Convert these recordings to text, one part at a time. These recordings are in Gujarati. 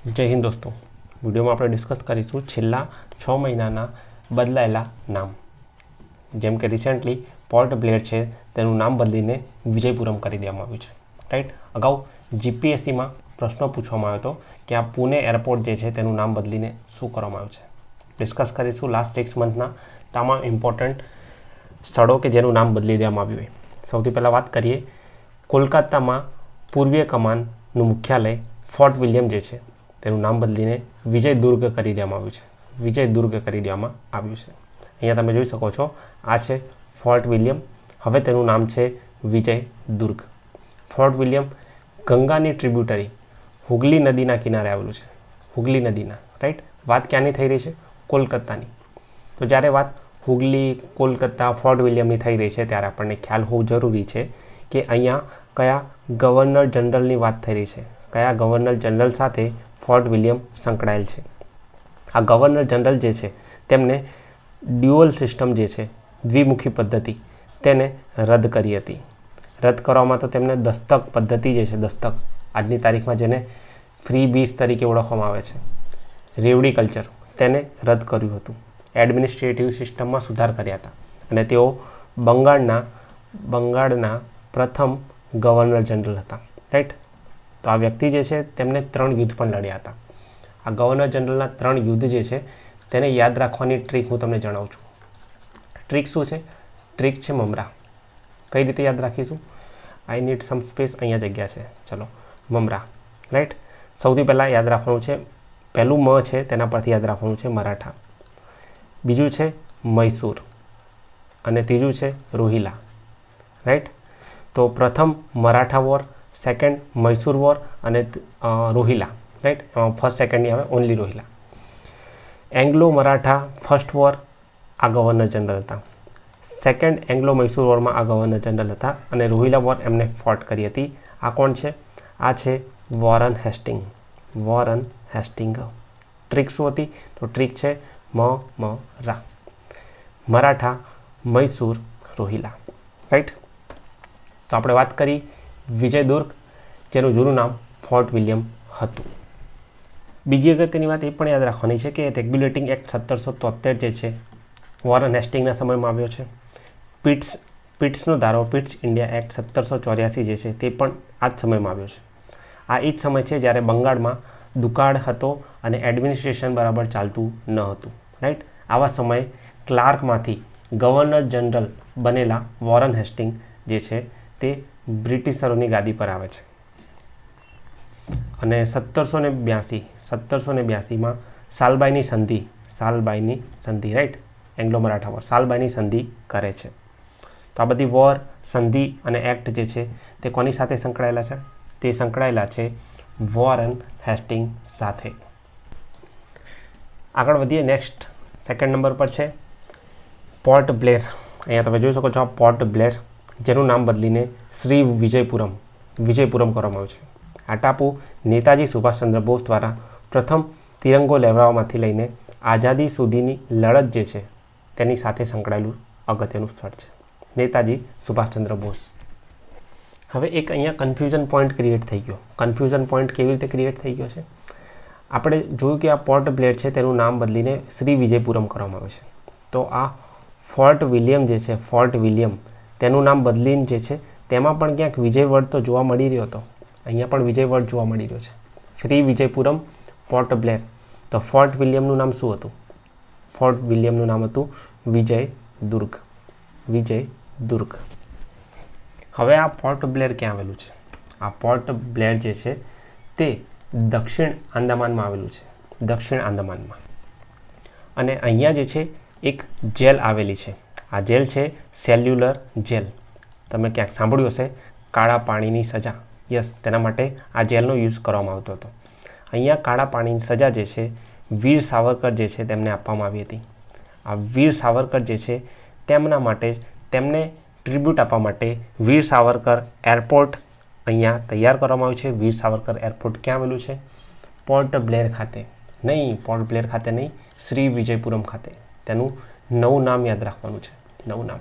જય હિન્દ દોસ્તો, વિડીયોમાં આપણે ડિસ્કસ કરીશું છેલ્લા 6 મહિનાના બદલાયેલા નામ. જેમ કે રિસેન્ટલી પોર્ટ બ્લેર છે તેનું નામ બદલીને વિજયપુરમ કરી દેવામાં આવ્યું છે. રાઈટ. અગાઉ જીપીએસસીમાં પ્રશ્ન પૂછવામાં આવ્યો હતો કે આ પુણે એરપોર્ટ જે છે તેનું નામ બદલીને શું કરવામાં આવ્યું છે. ડિસ્કસ કરીશું લાસ્ટ 6 મંથના તમામ ઇમ્પોર્ટન્ટ સ્થળો કે જેનું નામ બદલી દેવામાં આવ્યું હોય. સૌથી પહેલાં વાત કરીએ કોલકાતામાં પૂર્વીય કમાનનું મુખ્યાલય ફોર્ટ વિલિયમ જે છે તેનું નામ બદલીને વિજયદુર્ગ કરી દેવામાં આવ્યું છે. વિજયદુર્ગ કરી દેવામાં આવ્યું છે. અહીંયા તમે જોઈ શકો છો, આ છે ફોર્ટ વિલિયમ. હવે તેનું નામ છે વિજયદુર્ગ. ફોર્ટ વિલિયમ ગંગાની ટ્રિબ્યુટરી હુગલી નદીના કિનારે આવેલું છે. હુગલી નદીના, રાઈટ. વાત ક્યાંની થઈ રહી છે? કોલકાતાની. તો જ્યારે વાત હુગલી, કોલકાતા, ફોર્ટ વિલિયમની થઈ રહી છે ત્યારે આપણને ખ્યાલ હોવું જરૂરી છે કે અહીંયા કયા ગવર્નર જનરલની વાત થઈ રહી છે. કયા ગવર્નર જનરલ સાથે ફોર્ટ વિલિયમ સંકળાયેલ છે. આ ગવર્નર જનરલ જે છે તેમને ડ્યુઅલ સિસ્ટમ જે છે, દ્વિમુખી પદ્ધતિ, તેને રદ કરી હતી. રદ કરવામાં તો તેમને દસ્તક પદ્ધતિ જે છે, દસ્તક આજની તારીખમાં જેને ફ્રી બીસ તરીકે ઓળખવામાં આવે છે, રેવડી કલ્ચર, તેને રદ કર્યું હતું. એડમિનિસ્ટ્રેટિવ સિસ્ટમમાં સુધાર કર્યા હતા અને તેઓ બંગાળના પ્રથમ ગવર્નર જનરલ હતા. રાઈટ. તો આ વ્યક્તિ જે છે તેમને 3 યુદ્ધ પણ લડ્યા હતા. આ ગવર્નર જનરલના 3 યુદ્ધ જે છે તેને યાદ રાખવાની ટ્રીક હું તમને જણાવું છું. ટ્રીક શું છે? ટ્રીક છે મમરા. કઈ રીતે યાદ રાખીશું? I need some space. અહીંયા જગ્યા છે. ચલો, મમરા. રાઈટ. સૌથી પહેલાં યાદ રાખવાનું છે, પહેલું મ છે તેના પરથી યાદ રાખવાનું છે મરાઠા, બીજું છે મૈસૂર અને ત્રીજું છે રોહિલા. રાઈટ. તો પ્રથમ Maratha war, second Mysore war અને રોહિલા. રાઈટ. એમાં ફર્સ્ટ સેકન્ડની આવે only Rohilla. Anglo Maratha first war આ ગવર્નર જનરલ હતા. સેકન્ડ એંગ્લો મૈસૂર વોરમાં આ ગવર્નર જનરલ હતા અને રોહિલા વોર એમને ફોર્ટ કરી હતી. આ કોણ છે? આ છે Warren Hastings. Warren Hastings. Trick શું હતી? તો ટ્રીક છે રા. મરાઠા, મૈસૂર, રોહિલા. રાઈટ. તો આપણે વાત કરી વિજયદુર્ગ, જેનું જૂનું નામ ફોર્ટ વિલિયમ હતું. બીજી અગત્યની વાત એ પણ યાદ રાખવાની છે કે રેગ્યુલેટિંગ એક્ટ 1773 જે છે વોરન હેસ્ટિંગના સમયમાં આવ્યો છે. પિટ્સનો ધારો, પિટ્સ ઇન્ડિયા એક્ટ 1784 જે છે તે પણ આ જ સમયમાં આવ્યો છે. આ એ જ સમય છે જ્યારે બંગાળમાં દુકાળ હતો અને એડમિનિસ્ટ્રેશન બરાબર ચાલતું ન હતું. રાઈટ. આવા સમયે ક્લાર્કમાંથી ગવર્નર જનરલ બનેલા વોરન હેસ્ટિંગ જે છે તે બ્રિટિશરોની ગાદી પર આવે છે અને 1782માં સાલબાઈની સંધિ, રાઈટ, એંગ્લો મરાઠા વોર, સાલબાઈની સંધિ કરે છે. તો આ બધી વોર, સંધિ અને એક્ટ જે છે તે કોની સાથે સંકળાયેલા છે? તે સંકળાયેલા છે વોરન હેસ્ટિંગ સાથે. આગળ વધીએ. નેક્સ્ટ સેકન્ડ નંબર પર છે પોર્ટ બ્લેર. અહીંયા તમે જોઈ શકો છો આ પોર્ટ બ્લેર, જેનું નામ બદલીને શ્રી વિજયપુરમ કરવામાં આવ્યું છે. આ ટાપુ નેતાજી સુભાષચંદ્ર બોઝ દ્વારા પ્રથમ તિરંગો લહેરાવવામાંથી લઈને આઝાદી સુધીની લડત જે છે તેની સાથે સંકળાયેલું અગત્યનું સ્થળ છે. નેતાજી સુભાષચંદ્ર બોઝ. હવે એક અહીંયા કન્ફ્યુઝન પોઈન્ટ ક્રિએટ થઈ ગયો. કન્ફ્યુઝન પોઈન્ટ કેવી રીતે ક્રિએટ થઈ ગયો છે? આપણે જોયું કે આ પોર્ટ બ્લેર છે તેનું નામ બદલીને શ્રી વિજયપુરમ કરવામાં આવ્યું છે. તો આ ફોર્ટ વિલિયમ જે છે, ફોર્ટ વિલિયમ, તેનું નામ બદલીને જે છે તેમાં પણ ક્યાંક વિજય વર્ડ તો જોવા મળી રહ્યો હતો. અહીંયા પણ વિજય વર્ડ જોવા મળી રહ્યો છે. શ્રી વિજયપુરમ, પોર્ટ બ્લેર. તો ફોર્ટ વિલિયમનું નામ શું હતું? ફોર્ટ વિલિયમનું નામ હતું વિજયદુર્ગ. વિજયદુર્ગ. હવે આ પોર્ટ બ્લેર ક્યાં આવેલું છે? આ પોર્ટ બ્લેર જે છે તે દક્ષિણ આંદામાનમાં આવેલું છે. દક્ષિણ આંદામાનમાં. અને અહીંયા જે છે એક જેલ આવેલી છે. આ જેલ છે સેલ્યુલર જેલ. તમે ક્યાંક સાંભળ્યું હશે, કાળા પાણીની સજા. યસ, તેના માટે આ જેલનો યુઝ કરવામાં આવતો હતો. અહીંયા કાળા પાણીની સજા જે છે વીર સાવરકર જે છે તેમને આપવામાં આવી હતી. આ વીર સાવરકર જે છે તેમના માટે તેમને ટ્રિબ્યુટ આપવા માટે વીર સાવરકર એરપોર્ટ અહીંયા તૈયાર કરવામાં આવ્યું છે. વીર સાવરકર એરપોર્ટ ક્યાં આવેલું છે? પોર્ટ બ્લેર ખાતે. નહીં, પોર્ટ બ્લેર ખાતે નહીં, શ્રી વિજયપુરમ ખાતે. તેનું નવું નામ યાદ રાખવાનું છે. નવું નામ.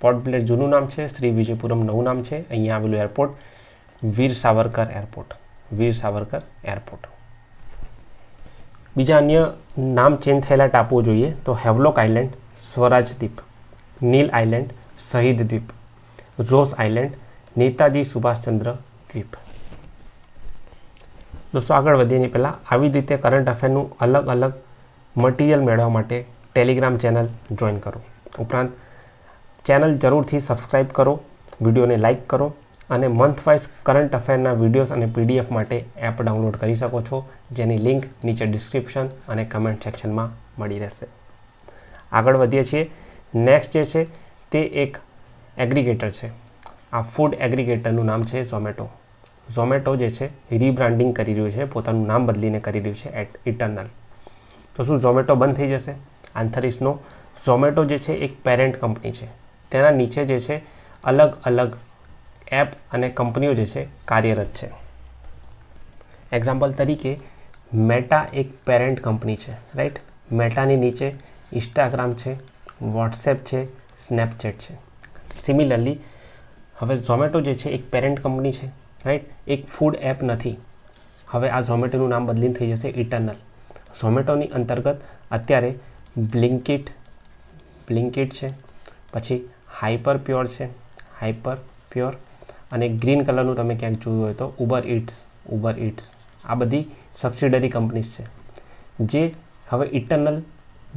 પોર્ટ બ્લેર જૂનું નામ છે, શ્રી વિજયપુરમ નવું નામ છે. અહીંયા આવેલું એરપોર્ટ વીર સાવરકર એરપોર્ટ. વીર સાવરકર એરપોર્ટ. બીજા અન્ય નામ ચેન્જ થયેલા ટાપુઓ જોઈએ તો હેવલોક આઇલેન્ડ, સ્વરાજ દ્વીપ, નીલ આઇલેન્ડ, શહીદ દ્વીપ, રોઝ આઇલેન્ડ, નેતાજી સુભાષચંદ્ર દ્વીપ. દોસ્તો આગળ વધીએ પહેલાં આવી જ રીતે કરંટ અફેરનું અલગ અલગ મટીરિયલ મેળવવા માટે ટેલિગ્રામ ચેનલ જોઈન કરો. ઉપરાંત ચેનલ જરૂરથી સબસ્ક્રાઈબ કરો, વિડીયોને લાઇક કરો અને મંથ વાઇઝ કરંટ અફેરના વિડીયોઝ અને PDF માટે એપ ડાઉનલોડ કરી શકો છો, જેની લિંક નીચે ડિસ્ક્રિપ્શન અને કમેન્ટ સેક્શનમાં મળી રહેશે. આગળ વધીએ છીએ. નેક્સ્ટ જે છે તે એક એગ્રીગેટર છે. આ ફૂડ એગ્રીગેટરનું નામ છે ઝોમેટો. ઝોમેટો જે છે રીબ્રાન્ડિંગ કરી રહ્યું છે, પોતાનું નામ બદલીને કરી રહ્યું છે ઇટરનલ. તો શું ઝોમેટો બંધ થઈ જશે? આન્સર ઇઝ નો. ઝોમેટો જે છે એક પેરેન્ટ કંપની છે. તેના નીચે જે છે અલગ અલગ એપ અને કંપનીઓ જે છે કાર્યરત છે. એક્ઝામ્પલ તરીકે મેટા એક પેરેન્ટ કંપની છે, રાઈટ. મેટાની નીચે ઇન્સ્ટાગ્રામ છે, વોટ્સએપ છે, સ્નેપચેટ છે. સિમિલરલી હવે ઝોમેટો જે છે એક પેરેન્ટ કંપની છે, રાઈટ. એક ફૂડ એપ નથી. હવે આ ઝોમેટોનું નામ બદલીને થઈ જશે ઇટરનલ. ઝોમેટોની અંતર્ગત અત્યારે બ્લિંકિટ છે, પછી હાઈપર પ્યોર અને ગ્રીન કલરનું તમે ક્યાંક જોયું હોય તો ઉબર ઇટ્સ. આ બધી સબસિડરી કંપનીઝ છે જે હવે ઇટરનલ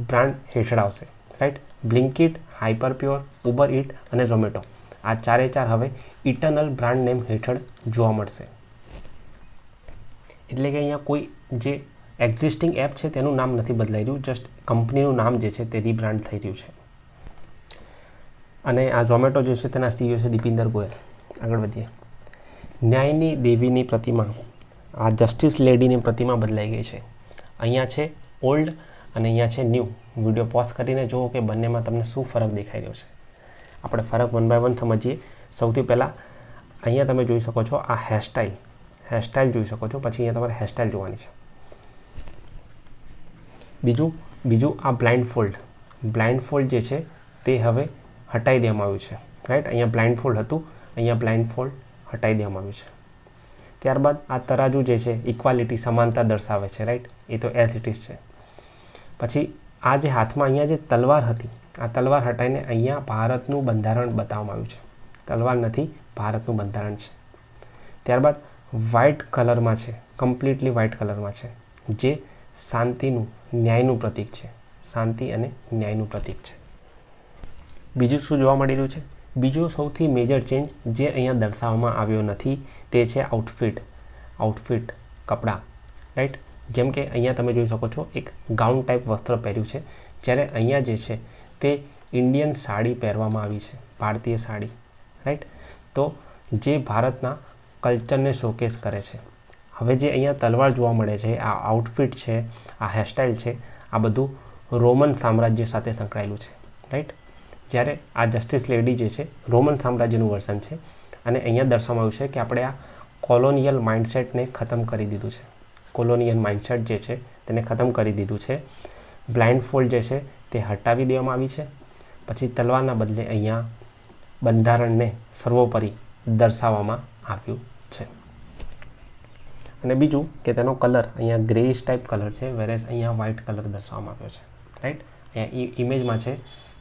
બ્રાન્ડ હેઠળ આવશે, right. Blinkit, hyper pure, Uber it અને ઝોમેટો આ ચારે ચાર હવે ઇટરનલ બ્રાન્ડ નેમ હેઠળ જોવા મળશે. એટલે કે અહીંયા કોઈ જે એક્ઝિસ્ટિંગ એપ છે તેનું નામ નથી બદલાઈ રહ્યું, જસ્ટ કંપનીનું નામ જે છે તે રીબ્રાન્ડ થઈ રહ્યું છે. અને આ ઝોમેટો જે છે તેના CEO છે દીપિંદર ગોયલ. આગળ વધીએ. ન્યાયની દેવીની પ્રતિમા, આ જસ્ટિસ લેડીની પ્રતિમા બદલાઈ ગઈ છે. અહીંયા છે ઓલ્ડ અને અહીંયા છે ન્યૂ. વિડીયો પોઝ કરીને જુઓ કે બંનેમાં તમને શું ફરક દેખાઈ રહ્યો છે. આપણે ફરક 1 by 1 સમજીએ. સૌથી પહેલાં અહીંયા તમે જોઈ શકો છો આ હેરસ્ટાઇલ જોઈ શકો છો. પછી અહીંયા તમારે હેરસ્ટાઇલ જોવાની છે. બીજું આ બ્લાઇન્ડ ફોલ્ડ જે છે તે હવે હટાવી દેવામાં આવ્યું છે, રાઈટ. અહીંયા બ્લાઇન્ડ ફોલ્ડ હતું, અહીંયા બ્લાઇન્ડ ફોલ્ડ હટાવી દેવામાં આવ્યું છે. ત્યારબાદ આ તરાજુ જે છે ઇક્વાલિટી, સમાનતા દર્શાવે છે, રાઈટ. એ તો એઝ ઇટ ઇઝ છે. પછી આ જે હાથમાં અહીંયા જે તલવાર હતી, આ તલવાર હટાવીને અહીંયા ભારતનું બંધારણ બતાવવામાં આવ્યું છે. તલવાર નથી, ભારતનું બંધારણ છે. ત્યારબાદ વ્હાઇટ કલરમાં છે, કમ્પ્લીટલી વ્હાઇટ કલરમાં છે, જે શાંતિનું, ન્યાયનું પ્રતીક છે. શાંતિ અને ન્યાયનું પ્રતીક છે. બીજું શું જોવા મળી રહ્યું છે? બીજો સૌથી મેજર ચેન્જ જે અહીંયા દર્શાવવામાં આવ્યો નથી તે છે આઉટફિટ, કપડાં, રાઈટ. જેમ કે અહીંયા તમે જોઈ શકો છો એક ગાઉન ટાઈપ વસ્ત્ર પહેર્યું છે, જ્યારે અહીંયા જે છે તે ઇન્ડિયન સાડી પહેરવામાં આવી છે, ભારતીય સાડી, રાઈટ. તો જે ભારતના કલ્ચરને શોકેસ કરે છે. હવે જે અહીંયા તલવાર જોવા મળે છે, આ આઉટફિટ છે, આ હેરસ્ટાઇલ છે, આ બધું રોમન સામ્રાજ્ય સાથે સંકળાયેલું છે, રાઈટ. જ્યારે આ જસ્ટિસ લેડી જે છે રોમન સામ્રાજ્યનું વર્ઝન છે અને અહીંયા દર્શાવવામાં આવ્યું છે કે આપણે આ કોલોનિયલ માઇન્ડસેટને ખતમ કરી દીધું છે. કોલોનિયલ માઇન્ડસેટ જે છે તેને ખતમ કરી દીધું છે. બ્લાઇન્ડ ફોલ્ડ જે છે તે હટાવી દેવામાં આવી છે. પછી તલવારના બદલે અહીંયા બંધારણને સર્વોપરી દર્શાવવામાં આવ્યું છે. અને બીજું કે તેનો કલર અહીંયા ગ્રેઇશ ટાઈપ કલર છે, વેરેસ અહીંયા વ્હાઇટ કલર દર્શાવવામાં આવ્યો છે, રાઈટ. અહીંયા ઇમેજમાં છે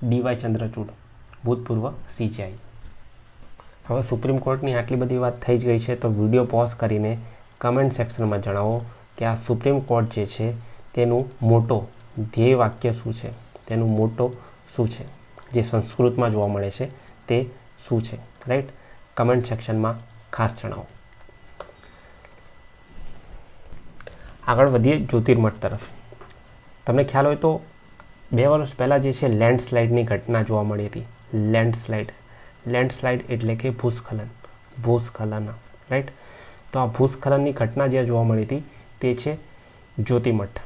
DY ચંદ્રચૂડ, ભૂતપૂર્વ CJI. હવે સુપ્રીમ કોર્ટની આટલી બધી વાત થઈ જ ગઈ છે તો વિડીયો પોઝ કરીને કમેન્ટ સેક્શનમાં જણાવો કે આ સુપ્રીમ કોર્ટ જે છે તેનું મોટો ધ્યેય વાક્ય શું છે, તેનું મોટો શું છે, જે સંસ્કૃતમાં જોવા મળે છે તે શું છે, રાઈટ. કમેન્ટ સેક્શનમાં ખાસ જણાવો. આગળ વધીએ જ્યોતિર્મઠ તરફ. તમને ખ્યાલ હોય તો 2 વર્ષ પહેલાં જે છે લેન્ડસ્લાઇડની ઘટના જોવા મળી હતી. લેન્ડસ્લાઇડ એટલે કે ભૂસ્ખલન, રાઈટ. તો આ ભૂસ્ખલનની ઘટના જે જોવા મળી હતી તે છે જ્યોતિમઠ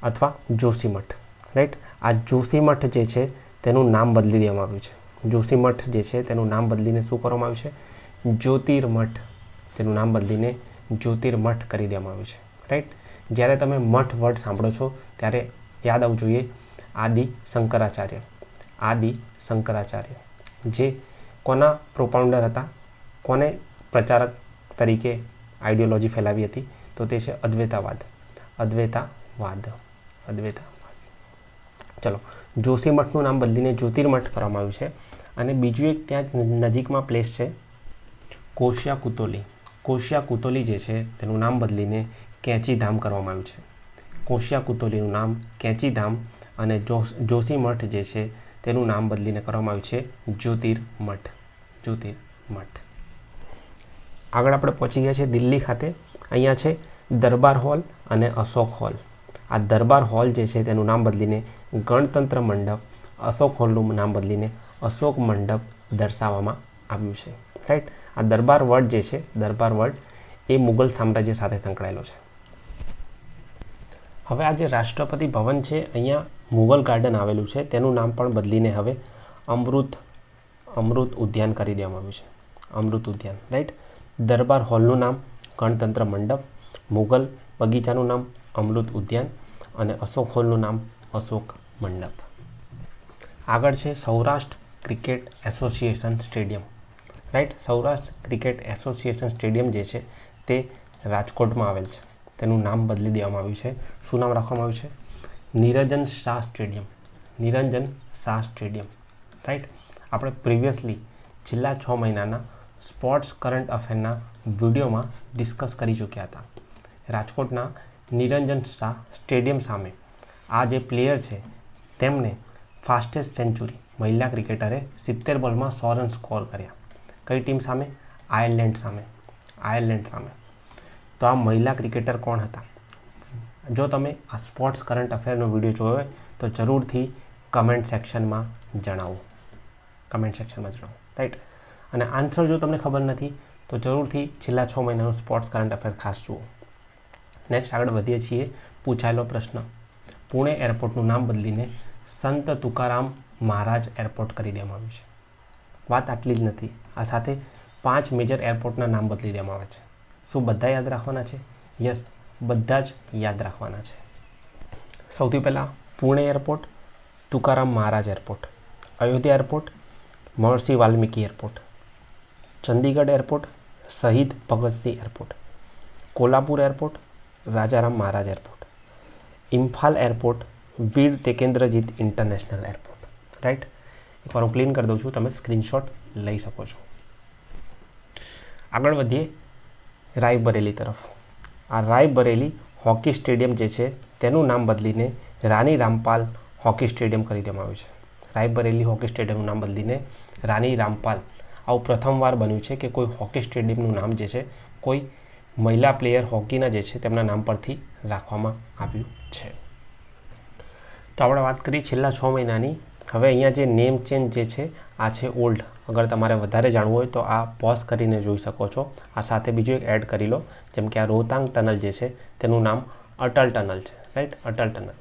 અથવા જોશીમઠ, રાઈટ. આ જોશીમઠ જે છે તેનું નામ બદલી દેવામાં આવ્યું છે. જોશીમઠ જે છે તેનું નામ બદલીને શું કરવામાં આવ્યું છે? જ્યોતિર્મઠ. તેનું નામ બદલીને જ્યોતિર્મઠ કરી દેવામાં આવ્યું છે, રાઈટ. જ્યારે તમે મઠ વર્ડ સાંભળો છો ત્યારે યાદ આવવું જોઈએ આદિ શંકરાચાર્ય, જે કોના પ્રોપાઉન્ડર હતા, કોને પ્રચારક તરીકે આઈડિયોલોજી ફેલાવી હતી? તો તે છે અદ્વૈતાવાદ. ચલો, જોશીમઠનું નામ બદલીને જ્યોતિર્મઠ કરવામાં આવ્યું છે. અને બીજું એક ત્યાં નજીકમાં પ્લેસ છે કોશિયા કુતોલી. કોશિયા કુતોલી જે છે તેનું નામ બદલીને કેંચીધામ કરવામાં આવ્યું છે. કોશિયા કુતોલીનું નામ કેંચીધામ અને જોશીમઠ જે છે તેનું નામ બદલીને કરવામાં આવ્યું છે જ્યોતિર્મઠ. આગળ આપણે પહોંચી ગયા છે દિલ્હી ખાતે. અહીંયા છે દરબાર હોલ અને અશોક હોલ. આ દરબાર હોલ જે છે તેનું નામ બદલીને ગણતંત્ર મંડપ, અશોક હોલનું નામ બદલીને અશોક મંડપ દર્શાવવામાં આવ્યું છે. રાઈટ. આ દરબાર વડ જે છે, દરબાર વડ એ મુગલ સામ્રાજ્ય સાથે સંકળાયેલો છે. હવે આ જે રાષ્ટ્રપતિ ભવન છે અહીંયા મુગલ ગાર્ડન આવેલું છે તેનું નામ પણ બદલીને હવે અમૃત ઉદ્યાન કરી દેવામાં આવ્યું છે. અમૃત ઉદ્યાન. રાઈટ. દરબાર હોલનું નામ ગણતંત્ર મંડપ, મુગલ બગીચાનું નામ અમૃત ઉદ્યાન અને અશોક હોલનું નામ અશોક મંડપ. આગળ છે Saurashtra cricket association stadium. Right. Saurashtra cricket association stadium જે છે તે રાજકોટમાં આવેલ છે. તેનું નામ બદલી દેવામાં આવ્યું છે. શું નામ રાખવામાં આવ્યું છે? નિરંજન શાહ સ્ટેડિયમ. નિરંજન શાહ સ્ટેડિયમ. રાઈટ. આપણે પ્રિવિયસલી છેલ્લા 6 મહિનાના સ્પોર્ટ્સ કરંટ અફેરના વિડીયોમાં ડિસ્કસ કરી ચૂક્યા હતા. રાજકોટના નિરંજન શાહ સ્ટેડિયમ સામે આ જે પ્લેયર છે તેમને ફાસ્ટેસ્ટ સેન્ચુરી મહિલા ક્રિકેટરે 70 બોલમાં 100 રન સ્કોર કર્યા. કઈ ટીમ સામે? આયર્લેન્ડ સામે. તો આ મહિલા ક્રિકેટર કોણ હતા? જો તમે આ સ્પોર્ટ્સ કરંટ અફેરનો વિડીયો જોયો હોય તો જરૂરથી કમેન્ટ સેક્શનમાં જણાવો. રાઈટ. અને આન્સર જો તમને ખબર નથી તો જરૂરથી છેલ્લા 6 મહિનાનું સ્પોર્ટ્સ કરંટ અફેર ખાસ જુઓ. નેક્સ્ટ આગળ વધીએ છીએ. પૂછાયેલો પ્રશ્ન. પુણે એરપોર્ટનું નામ બદલીને સંત તુકારામ મહારાજ એરપોર્ટ કરી દેવામાં આવ્યું છે. વાત આટલી જ નથી, આ સાથે 5 મેજર એરપોર્ટના નામ બદલી દેવામાં આવે છે. શું બધા યાદ રાખવાના છે? યસ, બધા જ યાદ રાખવાના છે. સૌથી પહેલાં પુણે એરપોર્ટ, તુકારામ મહારાજ એરપોર્ટ, અયોધ્યા એરપોર્ટ, મહર્ષિ વાલ્મીકી એરપોર્ટ, ચંદીગઢ એરપોર્ટ, શહીદ ભગતસિંહ એરપોર્ટ, કોલ્હાપુર એરપોર્ટ, રાજારામ મહારાજ એરપોર્ટ, ઇમ્ફાલ એરપોર્ટ, વીર તેકેન્દ્રજીત ઇન્ટરનેશનલ એરપોર્ટ. રાઈટ. એકવાર હું ક્લીન કરી દઉં છું, તમે સ્ક્રીનશોટ લઈ શકો છો. આગળ વધીએ રાયબરેલી તરફ. આ રાયબરેલી હોકી સ્ટેડિયમ જે છે તેનું નામ બદલીને રાની રામપાલ હોકી સ્ટેડિયમ કરી દેવામાં આવ્યું છે. રાયબરેલી હોકી સ્ટેડિયમનું નામ બદલીને રાની રામપાલ. આવું પ્રથમવાર બન્યું છે કે કોઈ હોકી સ્ટેડિયમનું નામ જે છે કોઈ મહિલા પ્લેયર હોકીના જે છે તેમના નામ પરથી રાખવામાં આવ્યું છે. તો આપણે વાત કરી છેલ્લા 6 મહિનાની. હવે અહીંયા જે નેમ ચેન્જ જે છે આ છે ઓલ્ડ. અગર તમારે વધારે જાણવું હોય તો આ પોઝ કરીને જોઈ શકો છો. આ સાથે બીજું એક એડ કરી લો, જેમ કે આ રોહતાંગ ટનલ જે છે તેનું નામ અટલ ટનલ છે. રાઈટ. અટલ ટનલ.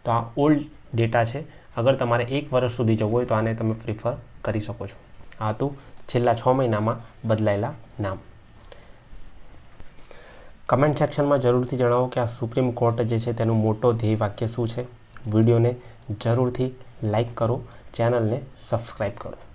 તો આ ઓલ્ડ ડેટા છે. અગર તમારે 1 વર્ષ સુધી જવું હોય તો આને તમે પ્રિફર કરી શકો છો. આ હતું છેલ્લા 6 મહિનામાં બદલાયેલા નામ. કમેન્ટ સેક્શનમાં જરૂરથી જણાવો કે આ સુપ્રીમ કોર્ટ જે છે તેનું મોટો ધ્યેય વાક્ય શું છે. વિડીયોને જરૂરથી લાઈક કરો, ચેનલને સબસ્ક્રાઈબ કરો.